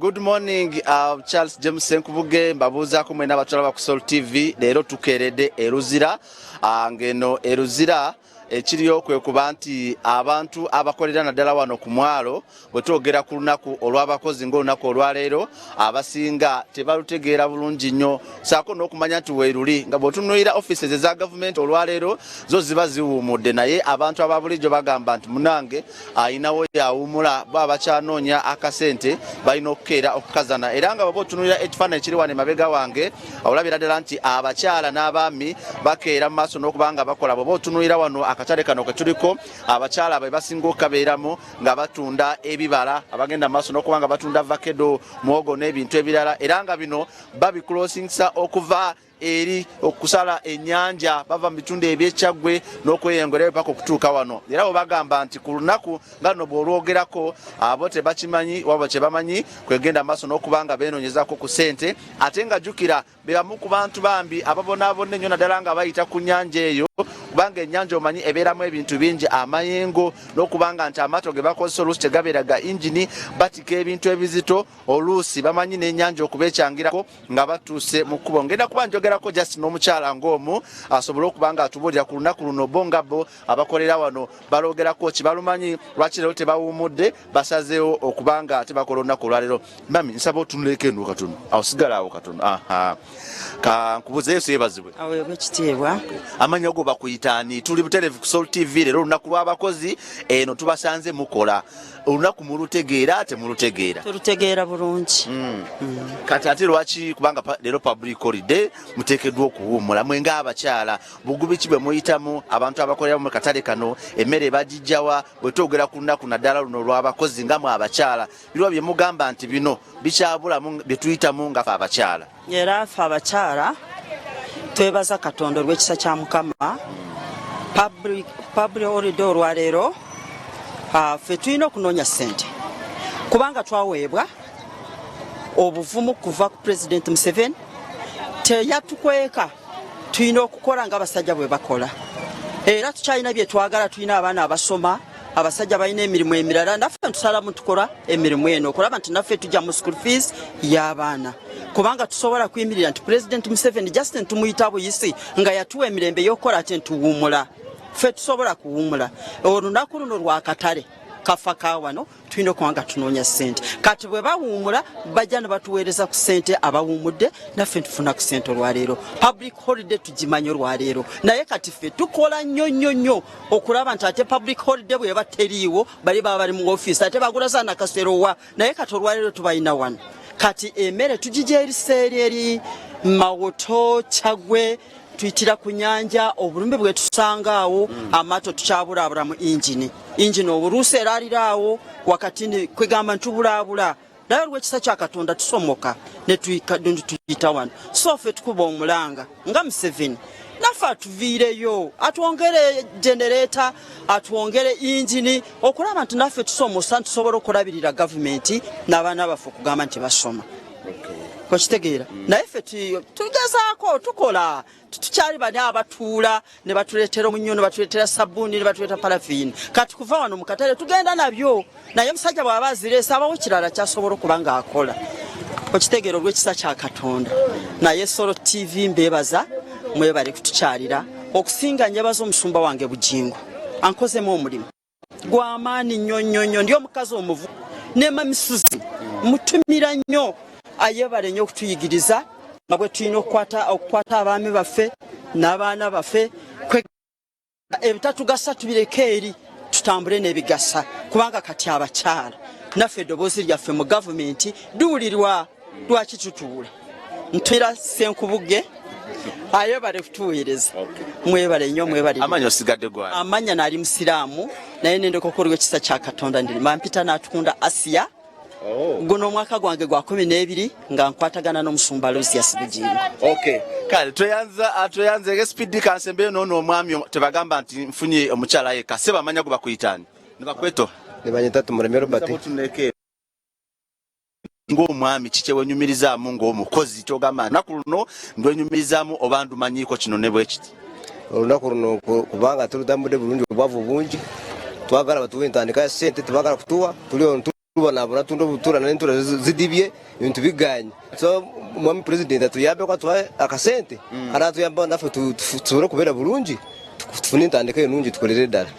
Good morning, Charles James Senkubuge mbabuza ko mwena batwala ku Soul TV lero tukerede eruzira ngeno eruzira ekiriyo kwe kubanti abantu abakolera naddala wano ku mwalo bwe twogera ku lunaku olw'abakozi ng'olunaku olwaleero abasinga tebalutegeera bulungi nnyo saako n'okumanya nti weeruli nga bw'otunuulira offices eza gavumenti olwaleero zo ziba ziwuumudde naye abantu ababulijjo bagamba nti munange ayinawo yawuumula bo abakyanoonya akasente balina okukeera okukazana era nga bw'oba otunuulira ekifaananyi kiri wano emabega wange olabira ddala nti abakyala n'abaami bakeera mu maaso n'okubanga bakola bw'oba otunuulira wano akatale kano ke tuliko abakyala abe basinga okukabeeramu nga batunda ebibala abagenda mu maaso n'okubanga batunda vakedo muwogo n'ebintu ebirala era nga bino babikulosingisa okuva eri okusala ennyanja bava mu bitundu eby'ekyaggwe n'okweyongera paka okutuuka wano era bwe bagamba nti ku lunaku nga luno bw'olwogerako abo tebakimanyi wabwe kye bamanyi kwegenda maaso n'okubanga beenoonyezaako ku ssente ate nga jjukira be bamu ku bantu bambi ababonaabonna ennyo naddala nga bayita ku nnyanja eyo kubanga ennyanja omanyi ebeeramu ebintu bingi amayengo n'okubanga nti amaato ge bakozesa oluusi tegabeera ga injini batika ebintu ebizito oluusi bamanyi n'ennyanja okuba ekyangirako nga batuuse mu kkubo ngenda kuba njogerako just n'omukyala ng'omu asobole okuba nga atubuulira ku lunaku luno bo nga bo abakolera wano baloogerako kibalumanyi lwaki leero tebawuumudde basazeewo okuba nga tebakola olunaku olwaleero mami nsaba otunuleko eno katono awo sigala awo katono kankubuzeeyo siyebazibwe aweebwe ekitiibwa amanya go bakuyitaani tuli butereevu ku Soul TV leero olunaku lw'abakozi eno tubasanze mukola olunaku mulutegeera temulutegeera tulutegeera bulungi kati ate lwaki kubanga leero public holiday muteekeddwa okuwuumula mwe ng'abakyala bugubi ki bwe muyitamu abantu abakolera mu katale kano emmere bagijjawa bwe twogera ku lunaku naddala luno lw'abakozi nga mwe abakyala birwa bye mugamba nti bino bikyabulamu bye tuyitamu nga ffe abakyala era ffe abakyala twebaza Katonda olw'ekisa kya Mukama public holiday olwaleero ffe tulina okunoonya ssente kubanga twaweebwa obuvumu kuva ku President Museveni teyatukweka tulina okukola nga abasajja bwe bakola era tukyalina bye twagala tulina abaana abasoma abasajja balina emirimu emirala naffe tusalamu tukola emirimu eno okulaba nti naffe tujja mu school fees y'abaana kubanga tusobola kuyimirira nti President Museveni just ntumuyita buyisi nga yatuwa emirembe y'okukola ate ntuwuumula ffe tusobola kuwuumula olunaku luno lwakatale kafa kawano tulina okubanga tunoonya ssente kati bwe bawuumula bajja ne batuweereza ku ssente abawuumudde naffe tufuna ku ssente olwaleero public holiday tugimanyi olwaleero naye kati ffe tukola nnyo okulaba nti ate public holiday bweba teriiwo bali baba bali mu ofiisi ate bagulaza nakaserowa naye kati olwaleero tubalina wano kati emmere tugijja eriseeri eri mawoto kyagwe tuyitira ku nyanja obulumbe bwe tusangaawo amaato tukyabulaabula mu injini obuluusi era aliraawo wakati ne kwegamba ntubulaabula naye olw'ekisa kya Katonda tusomoka ne tuyita wano so ffe tukuba omulanga nga Museveni naffe atuviireyo atwongere genereeta atwongere injini okulaba nti naffe tusomosa tusobola okulabirira gavumenti n'abaana baffe okugamba nti basoma okitegeera naye ffe tugezaako tukola tukyali bani abatuula ne batuleetera omunnyo ne batuleetera sabbuuni ne batuleeta parafini kati kuva wano mu katale tugenda nabyo naye omusajja bw'aba azireese abawo kirala kyasobola okuba ng'akola okitegeera olw'ekisa kya Katonda naye Soul TV mbeebaza mwebale kutukyalira okusinga njebaza omusumba wange Bujingo ankozemu omulimu gw'amaani nnyo ndi omukazi omuvu nema misuzi mutumira nnyo ayebale nnyo okutuyigiriza nga bwe tulina okukwata abaami baffe n'abaana baffe ebitatugasa tubireke eri tutambule n'ebigasa kubanga kati abakyala naffe eddoboozi lyaffe mu gavumenti duwulirwa lwaki tutuula ntumira Senkubuge ayebale kutuweereza mwebale nnyo mwebale amanya osigadde gwa amanya nali musiraamu naye nendeko olw'ekisa kya Katonda ndi mampita n'atukunda Asia guno omwaka gwange gwa 12 nga nkwatagana n'omusumba Lucius Bujingo kale tweyanze speed kansembe nono omwami tebagamba nti mfunye omukyala yeka seba amanya go bakuyitani nibakweto nebanyita tumuremero bati ng'omwami kikye wenyumirizaamu ng'omukozi togamba naku luno ndwenyumirizaamu obandu manyiko kino ne bwe kiti olunaku luno kubanga tulutambudde bulungi obwavu bungi twagala batuwe entandika ya ssente tebagala kutuwa tuli banabona tundo butura n'entura zidibye ibintu biganye so mwami president atuyambe kwa twa akasente aratuyamba nafe tubure kubera bulungi tufune intandika y'enungi tukolere dala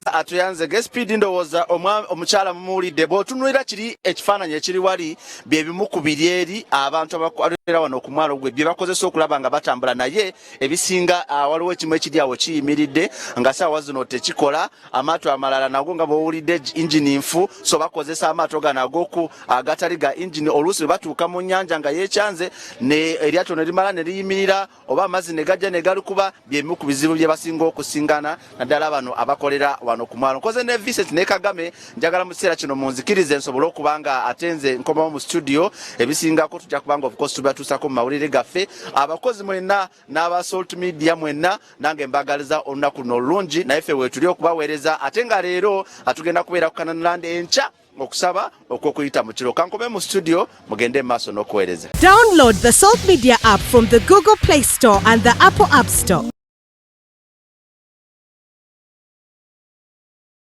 atuyanze speed ndowooza omukyala mumuwulidde bw'otunuulira kiri ekifaananyi ekiri wali bye bimu ku biri eri abantu abakolera wano ku mwalo gwe bye bakozesa okulaba nga batambula naye ebisinga waliwo ekimu ekiri awo kiyimiridde nga saawa zino tekikola amaato amalala nago nga bw'owulidde ingini nfu so bakozesa amaato gano agatali ga ingini oluusi bwe batuuka mu nnyanja nga yeekyanze eryato ne limala ne liyimirira oba amazzi ne gajja ne galikuba bye bimu ku bizibu bye basinga okusingana naddala bano abakolera wano ku mwalo nkoze ne Vincent ne Kagame njagala mu kiseera kino munzikirize nsobole okubanga atenze nkomawo mu studio ebisingako tujja kubanga of course tubatuusako mu mawulire gaffe abakozi mwenna n'aba Salt Media mwenna nange mbagaliza olunaku luno olulungi naye ffe weetuli okubaweereza ate nga leero atugenda kubeera ku Kanaland enkya okusaba okwokuyita mu kiro kankome mu studio mugende maaso n'okuweereza. Download the Salt Media app from the Google Play Store and the Apple App Store.